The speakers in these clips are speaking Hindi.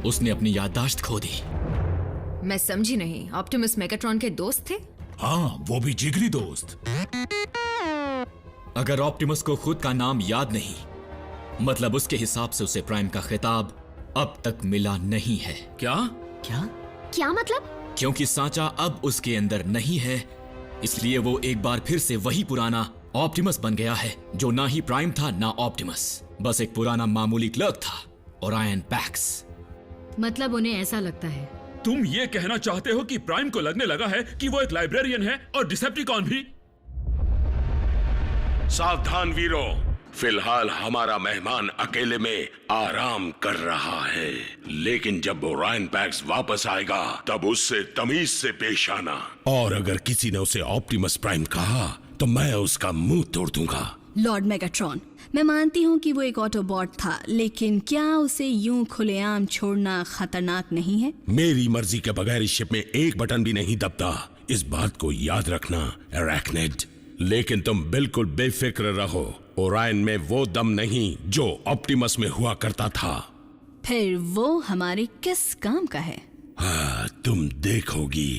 उसने अपनी याददाश्त खो दी। मैं समझी नहीं, ऑप्टिमस मेगाट्रॉन के दोस्त थे? हाँ, वो भी जिगरी दोस्त। अगर ऑप्टिमस को खुद का नाम याद नहीं, मतलब उसके हिसाब से उसे प्राइम का खिताब अब तक मिला नहीं है। क्या? क्या मतलब? क्योंकि सांचा अब उसके अंदर नहीं है, इसलिए वो एक बार फिर से वही पुराना ऑप्टिमस बन गया है, जो ना ही प्राइम था ना ऑप्टिमस, बस एक पुराना मामूली क्लर्क था, ओरायन पैक्स। मतलब उन्हें ऐसा लगता है। तुम ये कहना चाहते हो कि प्राइम को लगने लगा है कि वो एक लाइब्रेरियन है और डिसेप्टिकॉन भी? सावधान वीरों, फिलहाल हमारा मेहमान अकेले में आराम कर रहा है, लेकिन जब ओरायन पैक्स वापस आएगा तब उससे तमीज से पेश आना। और अगर किसी ने उसे ऑप्टिमस प्राइम कहा तो मैं उसका मुंह तोड़ दूंगा। लॉर्ड मेगाट्रॉन, मैं मानती हूँ कि वो एक ऑटोबॉट था, लेकिन क्या उसे यूं खुलेआम छोड़ना खतरनाक नहीं है? मेरी मर्जी के बगैर इस शिप में एक बटन भी नहीं दबता, इस बात को याद रखना एराक्निड। लेकिन तुम बिल्कुल बेफिक्र रहो, ओरायन में वो दम नहीं जो ऑप्टिमस में हुआ करता था। फिर वो हमारे किस काम का है? हाँ, तुम देखोगी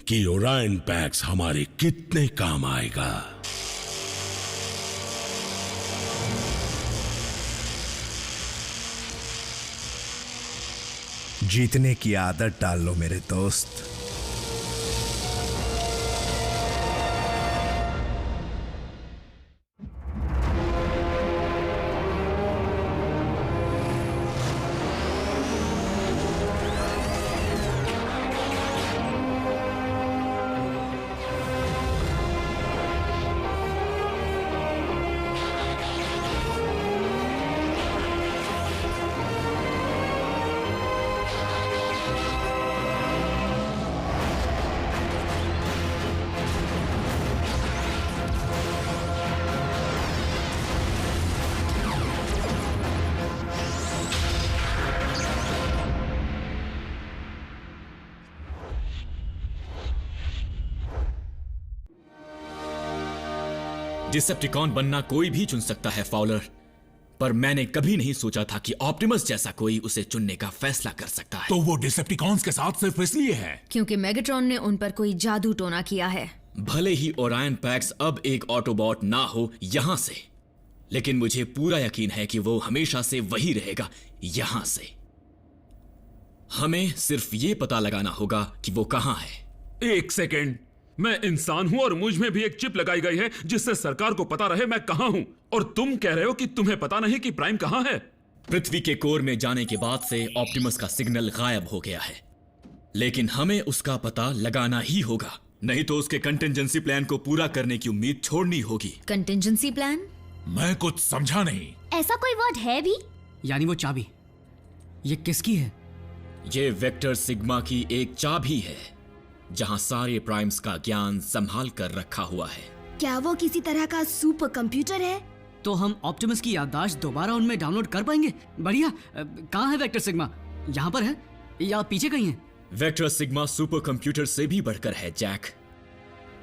कि ओरायन पैक्स हमारे कितने काम आएगा। जीतने की आदत डाल लो मेरे दोस्त। डिसेप्टिकॉन बनना कोई भी चुन सकता है फाउलर, पर मैंने कभी नहीं सोचा था कि ऑप्टिमस जैसा कोई उसे चुनने का फैसला कर सकता है। तो वो डिसेप्टिकॉन्स के साथ सिर्फ इसलिए है क्योंकि मेगाट्रॉन ने उन पर कोई जादू टोना किया है। भले ही ओरायन पैक्स अब एक ऑटोबॉट ना हो यहां से, लेकिन मुझे पूरा यकीन है कि वो हमेशा से वही रहेगा यहां से। हमें सिर्फ ये पता लगाना होगा कि वो कहां है। एक सेकेंड, मैं इंसान हूं और मुझ में भी एक चिप लगाई गई है जिससे सरकार को पता रहे मैं कहां हूं, और तुम कह रहे हो कि तुम्हें पता नहीं कि प्राइम कहां है। पृथ्वी के कोर में जाने के बाद से ऑप्टिमस का सिग्नल गायब हो गया है, लेकिन हमें उसका पता लगाना ही होगा, नहीं तो उसके कंटिजेंसी प्लान को पूरा करने की उम्मीद छोड़नी होगी। Contingency plan? मैं कुछ समझा नहीं। ऐसा कोई वर्ड है भी? यानी वो चाबी, ये किसकी है? ये वेक्टर सिग्मा की एक चाबी है, जहां सारे प्राइम्स का ज्ञान संभाल कर रखा हुआ है। क्या वो किसी तरह का सुपर कंप्यूटर है? तो हम ऑप्टिमस की याददाश्त दोबारा उनमें डाउनलोड कर पाएंगे? बढ़िया। कहाँ है वेक्टर सिग्मा? यहाँ पर है या पीछे कहीं है? वेक्टर सिग्मा सुपर कंप्यूटर से भी बढ़कर है जैक।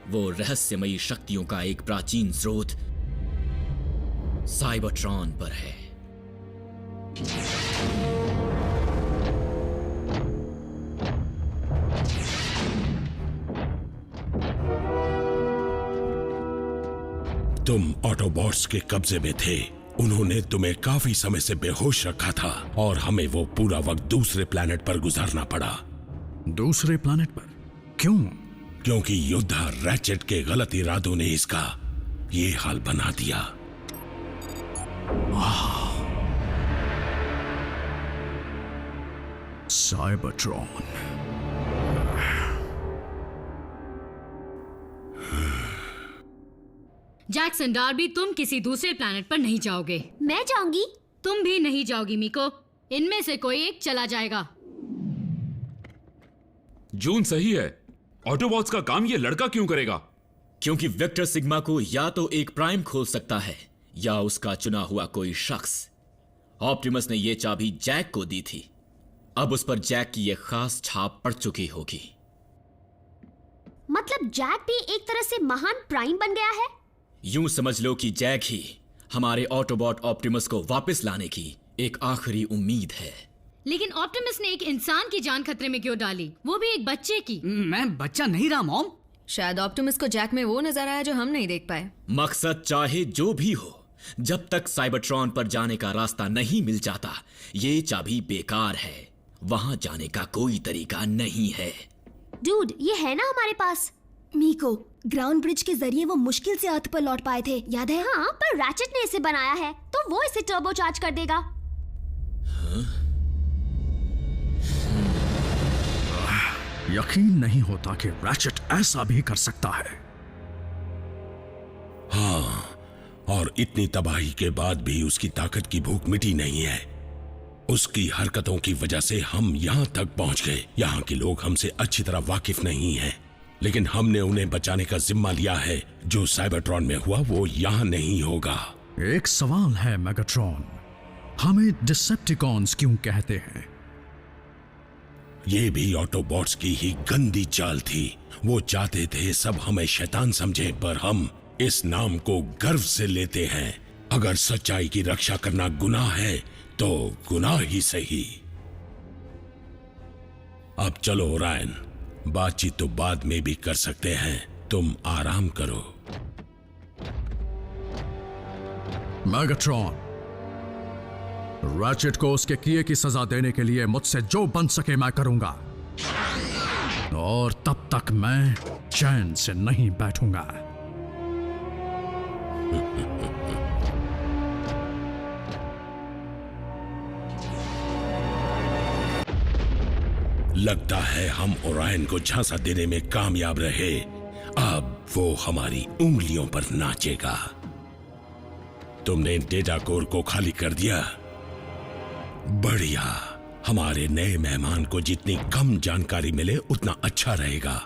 वो रहस्यमयी शक्तियों का एक प्राचीन स्रोत साइबरट्रॉन पर है। तुम ऑटोबॉट्स के कब्जे में थे, उन्होंने तुम्हें काफी समय से बेहोश रखा था और हमें वो पूरा वक्त दूसरे प्लेनेट पर गुजारना पड़ा। दूसरे प्लेनेट पर? क्यों? क्योंकि योद्धा रैचेट के गलत इरादों ने इसका ये हाल बना दिया। साइबरट्रॉन। जैक्सन डार्बी, तुम किसी दूसरे प्लैनेट पर नहीं जाओगे। मैं जाऊंगी। तुम भी नहीं जाओगी मिको, इनमें से कोई एक चला जाएगा। जून सही है, ऑटोबॉट्स का काम ये लड़का क्यों करेगा? क्योंकि वेक्टर सिग्मा को या तो एक प्राइम खोल सकता है या उसका चुना हुआ कोई शख्स। ऑप्टिमस ने यह चाबी जैक को दी थी, अब उस पर जैक की यह खास छाप पड़ चुकी होगी। मतलब जैक भी एक तरह से महान प्राइम बन गया है? यूं समझ लो कि जैक ही हमारे ऑटोबॉट ऑप्टिमस को वापस लाने की एक आखिरी उम्मीद है। लेकिन ऑप्टिमस ने एक इंसान की जान खतरे में क्यों डाली, वो भी एक बच्चे की? मैं बच्चा नहीं रहा मॉम। शायद ऑप्टिमस को जैक में वो नजर आया जो हम नहीं देख पाए। मकसद चाहे जो भी हो, जब तक साइबरट्रॉन पर जाने का रास्ता नहीं मिल जाता, ये चाबी बेकार है। वहां जाने का कोई तरीका नहीं है। डूड, ये है ना हमारे पास। मीको, ग्राउंड ब्रिज के जरिए वो मुश्किल से अर्थ पर लौट पाए थे, याद है? हाँ, पर रैचेट ने इसे बनाया है, तो वो इसे टर्बो चार्ज कर देगा। यकीन नहीं होता कि रैचेट ऐसा भी कर सकता है। हाँ, और इतनी तबाही के बाद भी उसकी ताकत की भूख मिटी नहीं है। उसकी हरकतों की वजह से हम यहाँ तक पहुंच गए। यहाँ के लोग हमसे अच्छी तरह वाकिफ नहीं हैं, लेकिन हमने उन्हें बचाने का जिम्मा लिया है। जो साइबरट्रॉन में हुआ वो यहाँ नहीं होगा। एक सवाल है मेगाट्रॉन, हमें डिसेप्टिकॉन्स क्यों कहते हैं? ये भी ऑटोबॉट्स की ही गंदी चाल थी। वो चाहते थे सब हमें शैतान समझे, पर हम इस नाम को गर्व से लेते हैं। अगर सच्चाई की रक्षा करना गुनाह है तो गुनाह ही सही। अब चलो ओरायन, बातचीत तो बाद में भी कर सकते हैं, तुम आराम करो। मेगाट्रॉन, रैचेट को उसके किए की सजा देने के लिए मुझसे जो बन सके मैं करूंगा, और तब तक मैं चैन से नहीं बैठूंगा। लगता है हम ओरायन को झांसा देने में कामयाब रहे। अब वो हमारी उंगलियों पर नाचेगा। तुमने डेटा कोर को खाली कर दिया? बढ़िया। हमारे नए मेहमान को जितनी कम जानकारी मिले उतना अच्छा रहेगा।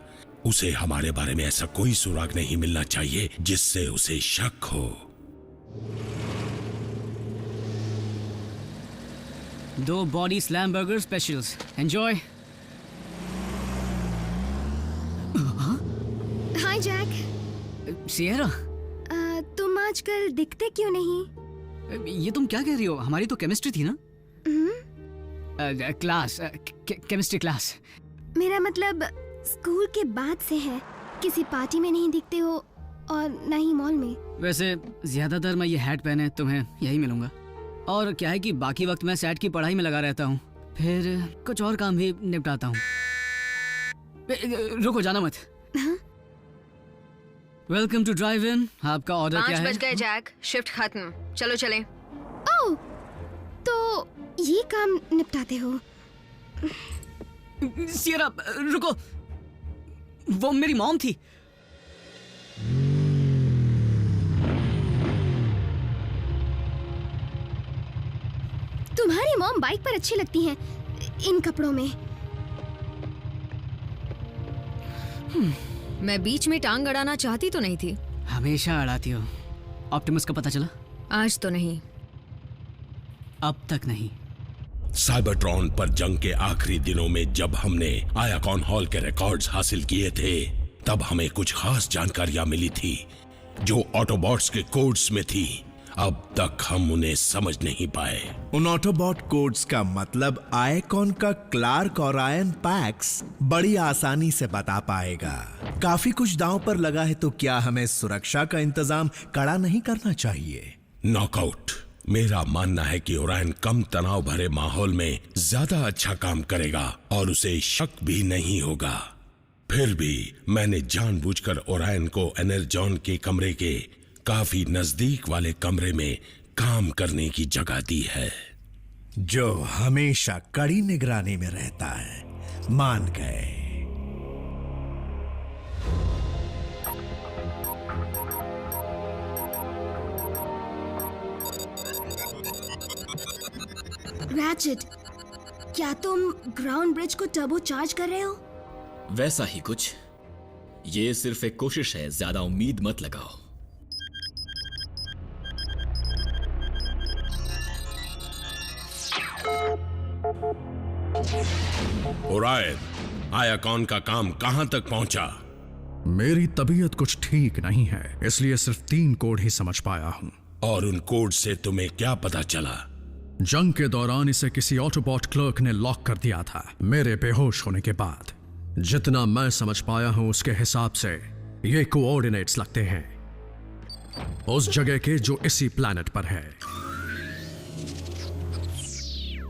उसे हमारे बारे में ऐसा कोई सुराग नहीं मिलना चाहिए जिससे उसे शक हो। 2 body slam burger specials, enjoy. Hi Jack. Sierra, तुम आजकल दिखते क्यों नहीं? ये तुम क्या कह रही हो? हमारी तो केमिस्ट्री थी ना? Class, chemistry class. मेरा मतलब स्कूल के बाद से है। किसी पार्टी में नहीं दिखते हो और न ही मॉल में। वैसे ज्यादातर मैं ये हैट पहने तुम्हें यही मिलूंगा। और क्या है कि बाकी वक्त मैं सेट की पढ़ाई में लगा रहता हूँ, फिर कुछ और काम भी निपटाता हूँ। रुको, जाना मत। Welcome to drive in. आपका ऑर्डर क्या है? 5 बज गए जैक, शिफ्ट खत्म, चलो चलें। ओह, तो ये काम निपटाते हो? सियरा, रुको, वो मेरी मॉम थी। तुम्हारी मॉम बाइक पर अच्छी लगती हैं इन कपड़ों में। मैं बीच में टांग अड़ाना चाहती तो नहीं थी। हमेशा अड़ाती हो। ऑप्टिमस का पता चला? आज तो नहीं। अब तक नहीं। साइबरट्रॉन पर जंग के आखिरी दिनों में जब हमने आयाकॉन हॉल के रिकॉर्ड्स हासिल किए थे, तब हमें कुछ खास जानकारियां मिली थी जो ऑटोबॉट्स के कोड्स में थी। अब तक हम उन्हें समझ नहीं पाए। उन ऑटोबॉट कोड्स का मतलब आयकॉन का क्लार्क और आयन पैक्स बड़ी आसानी से बता पाएगा। काफी कुछ दांव पर लगा है, तो क्या हमें सुरक्षा का इंतजाम कड़ा नहीं करना चाहिए? नॉकआउट। मेरा मानना है कि ओरायन कम तनाव भरे माहौल में ज्यादा अच्छा काम करेगा और उसे शक भी नहीं होगा। फिर भी मैंने जानबूझकर ओरायन को एनर्जॉन के कमरे के काफी नजदीक वाले कमरे में काम करने की जगह दी है, जो हमेशा कड़ी निगरानी में रहता है। मान गए। रैचेट, क्या तुम ग्राउंड ब्रिज को टर्बो चार्ज कर रहे हो? वैसा ही कुछ। ये सिर्फ एक कोशिश है, ज्यादा उम्मीद मत लगाओ। ओरायन, आयाकॉन का काम कहां तक पहुंचा? मेरी तबीयत कुछ ठीक नहीं है, इसलिए सिर्फ 3 कोड ही समझ पाया हूं। और उन कोड से तुम्हें क्या पता चला? जंग के दौरान इसे किसी ऑटोबॉट क्लर्क ने लॉक कर दिया था मेरे बेहोश होने के बाद। जितना मैं समझ पाया हूं उसके हिसाब से ये कोऑर्डिनेट्स लगते हैं उस जगह के जो इसी प्लैनेट पर है।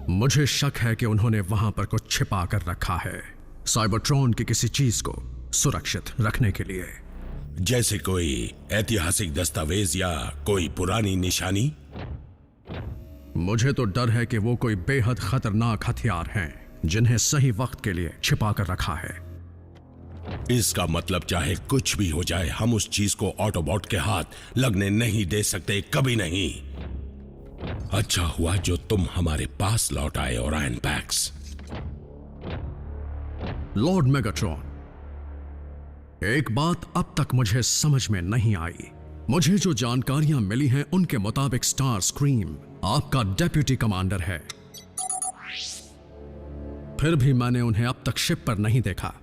मुझे शक है कि उन्होंने वहां पर कुछ छिपा कर रखा है साइबरट्रॉन की किसी चीज को सुरक्षित रखने के लिए। जैसे कोई ऐतिहासिक दस्तावेज या कोई पुरानी निशानी। मुझे तो डर है कि वो कोई बेहद खतरनाक हथियार हैं जिन्हें सही वक्त के लिए छिपा कर रखा है। इसका मतलब चाहे कुछ भी हो जाए हम उस चीज को ऑटोबॉट के हाथ लगने नहीं दे सकते, कभी नहीं। अच्छा हुआ जो तुम हमारे पास लौट आए ओरायन पैक्स। लॉर्ड मेगाट्रॉन, एक बात अब तक मुझे समझ में नहीं आई। मुझे जो जानकारियां मिली हैं उनके मुताबिक स्टार स्क्रीम आपका डेप्यूटी कमांडर है, फिर भी मैंने उन्हें अब तक शिप पर नहीं देखा।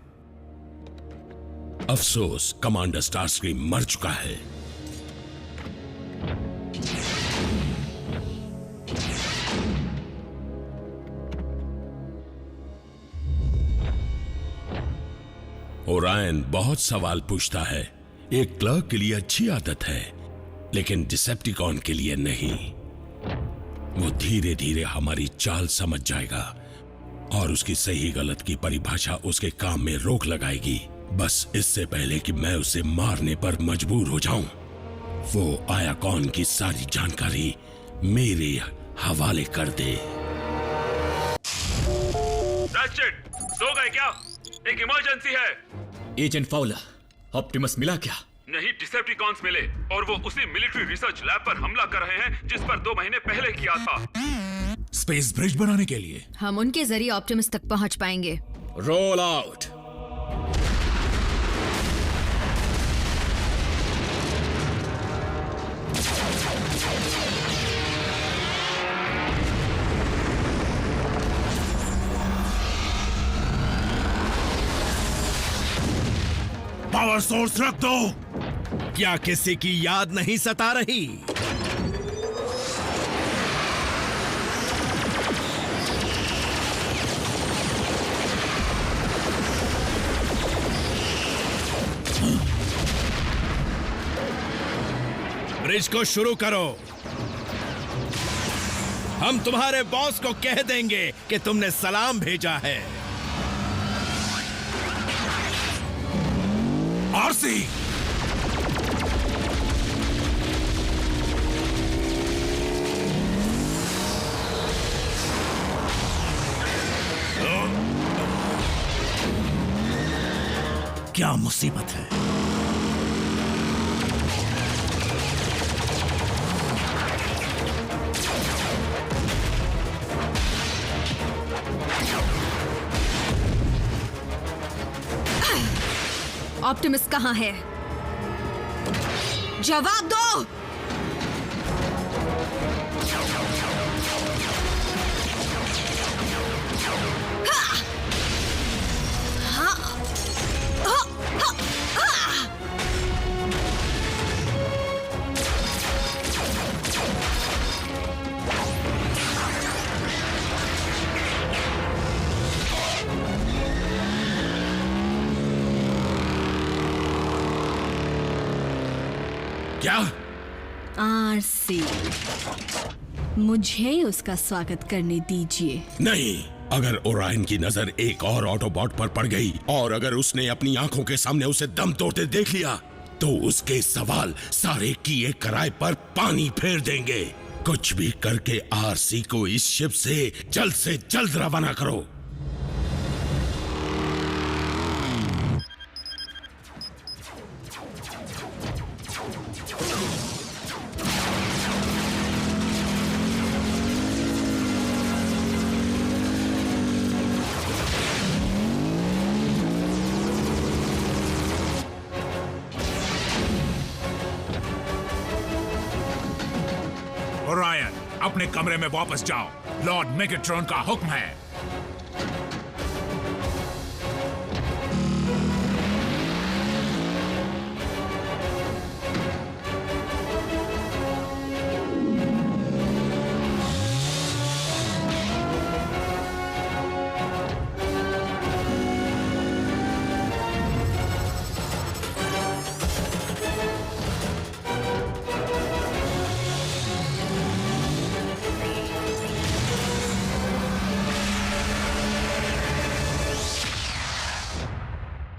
अफसोस, कमांडर स्टारस्क्रीम मर चुका है। ओरायन बहुत सवाल पूछता है। एक क्लर्क के लिए अच्छी आदत है, लेकिन डिसेप्टिकॉन के लिए नहीं। वो धीरे धीरे हमारी चाल समझ जाएगा और उसकी सही गलत की परिभाषा उसके काम में रोक लगाएगी, बस इससे पहले कि मैं उसे मारने पर मजबूर हो जाऊं। वो आयाकॉन की सारी जानकारी मेरे हवाले कर दे। सो गए क्या? एक इमरजेंसी है। एजेंट फाउलर, ऑप्टिमस मिला क्या? नहीं, डिसेप्टिकॉन्स मिले और वो उसी मिलिट्री रिसर्च लैब पर हमला कर रहे हैं जिस पर 2 महीने पहले किया था। स्पेस ब्रिज बनाने के लिए हम उनके जरिए ऑप्टिमस तक पहुंच पाएंगे। Roll out. पावर सोर्स रख दो। क्या किसी की याद नहीं सता रही? ब्रिज को शुरू करो। हम तुम्हारे बॉस को कह देंगे कि तुमने सलाम भेजा है। आरसी, क्या मुसीबत है? ऑप्टिमस कहाँ है? जवाब दो। क्या? आरसी, मुझे उसका स्वागत करने दीजिए। नहीं, अगर ओरायन की नजर एक और ऑटोबॉट पर पड़ गई और अगर उसने अपनी आंखों के सामने उसे दम तोड़ते देख लिया तो उसके सवाल सारे किए कराए पर पानी फेर देंगे। कुछ भी करके आरसी को इस शिप से जल्द रवाना करो। ओरायन, अपने कमरे में वापस जाओ। लॉर्ड मेगाट्रॉन का हुक्म है।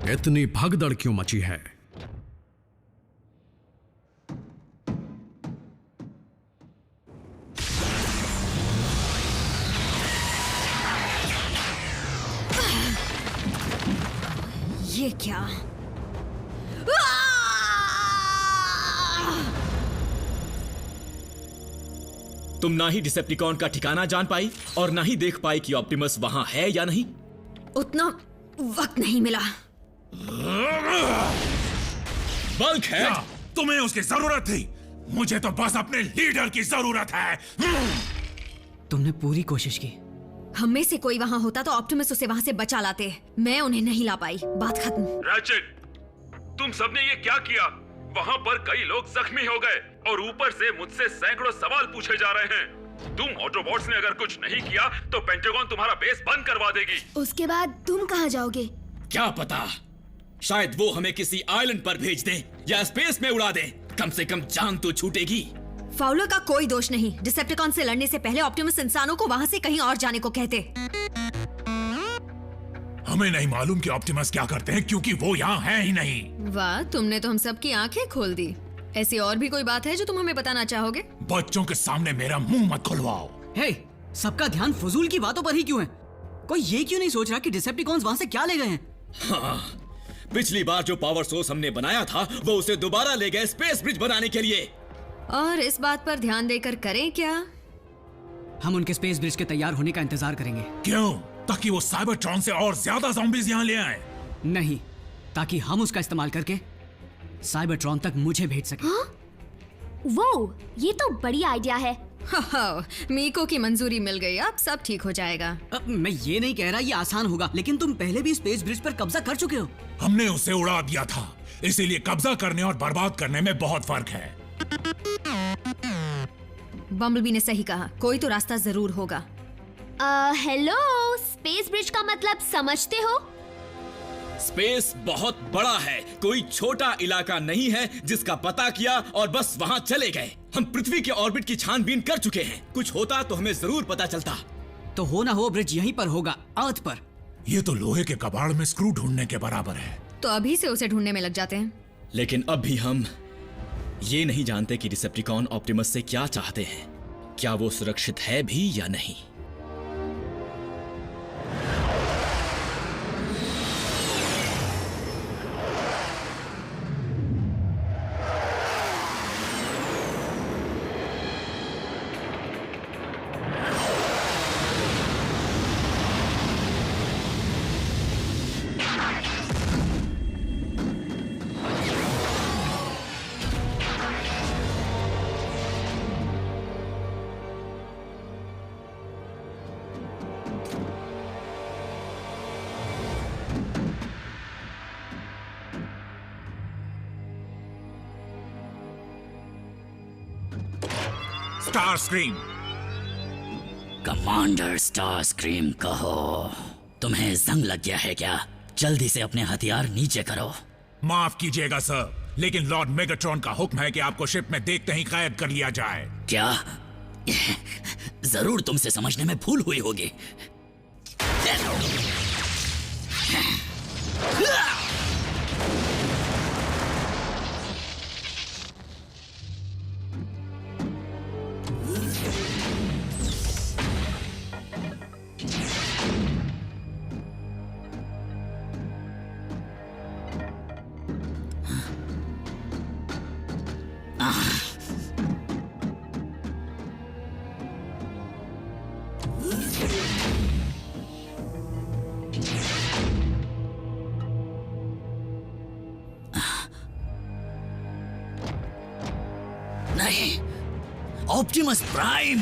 इतनी भगदड़ क्यों मची है? ये क्या? तुम ना ही डिसेप्टिकॉन का ठिकाना जान पाई और ना ही देख पाई कि ऑप्टिमस वहां है या नहीं। उतना वक्त नहीं मिला। बल्क है। क्या तुम्हें उसकी जरूरत थी? मुझे तो बस अपने लीडर की जरूरत है। तुमने पूरी कोशिश की। हम में से कोई वहां होता तो ऑप्टिमस उसे वहां से बचा लाते। मैं उन्हें नहीं ला पाई। बात खत्म। रैचेट, तुम सबने ये क्या किया? वहाँ पर कई लोग जख्मी हो गए और ऊपर से मुझसे सैकड़ों सवाल पूछे जा रहे हैं। तुम ऑटोबॉट्स ने अगर कुछ नहीं किया तो पेंटागन तुम्हारा बेस बंद करवा देगी। उसके बाद तुम कहाँ जाओगे? क्या पता, शायद वो हमें किसी आइलैंड पर भेज दें या स्पेस में उड़ा दें। कम से कम जान तो छूटेगी। फाउलर का कोई दोष नहीं। डिसेप्टिकॉन से लड़ने से पहले ऑप्टिमस इंसानों को वहां से कहीं और जाने को कहते। हमें नहीं मालूम कि ऑप्टिमस क्या करते हैं क्योंकि वो यहाँ है ही नहीं। वाह, तुमने तो हम सबकी आंखें खोल दी। ऐसी और भी कोई बात है जो तुम हमें बताना चाहोगे? बच्चों के सामने मेरा मुंह मत खुलवाओ। हे, सबका ध्यान फजूल की बातों पर ही क्यों है? कोई ये क्यों नहीं सोच रहा कि डिसेप्टिकॉन्स वहां से क्या ले गए हैं? हाँ, पिछली बार जो पावर सोर्स हमने बनाया था वो उसे दोबारा ले गए स्पेस ब्रिज बनाने के लिए। और इस बात पर ध्यान देकर करें क्या? हम उनके स्पेस ब्रिज के तैयार होने का इंतजार करेंगे। क्यों? ताकि वो साइबरट्रॉन से और ज्यादा ज़ॉम्बीज़ यहाँ ले आए? नहीं, ताकि हम उसका इस्तेमाल करके साइबरट्रॉन तक मुझे भेज सके। वो ये तो बड़ी आइडिया है। मीको की मंजूरी मिल गई, अब सब ठीक हो जाएगा। मैं ये नहीं कह रहा ये आसान होगा, लेकिन तुम पहले भी स्पेस ब्रिज पर कब्जा कर चुके हो। हमने उसे उड़ा दिया था, इसीलिए कब्जा करने और बर्बाद करने में बहुत फर्क है। बम्बलबी ने सही कहा, कोई तो रास्ता जरूर होगा। हेलो, स्पेस ब्रिज का मतलब समझते हो? स्पेस बहुत बड़ा है, कोई छोटा इलाका नहीं है जिसका पता किया और बस वहाँ चले गए। हम पृथ्वी के ऑर्बिट की छानबीन कर चुके हैं। कुछ होता तो हमें जरूर पता चलता। तो हो ना हो ब्रिज यहीं पर होगा, अर्थ पर। ये तो लोहे के कबाड़ में स्क्रू ढूंढने के बराबर है। तो अभी से उसे ढूंढने में लग जाते हैं। लेकिन अब भी हम ये नहीं जानते कि डिसेप्टिकॉन ऑप्टिमस से क्या चाहते हैं। क्या वो सुरक्षित है भी या नहीं। Star scream. Commander star scream कहो, तुम्हें जंग लग गया है क्या? जल्दी से अपने हथियार नीचे करो। माफ कीजिएगा सर, लेकिन लॉर्ड मेगाट्रॉन का हुक्म है कि आपको शिप में देखते ही कैद कर लिया जाए। क्या? जरूर तुमसे समझने में भूल हुई होगी। नहीं, ऑप्टिमस प्राइम।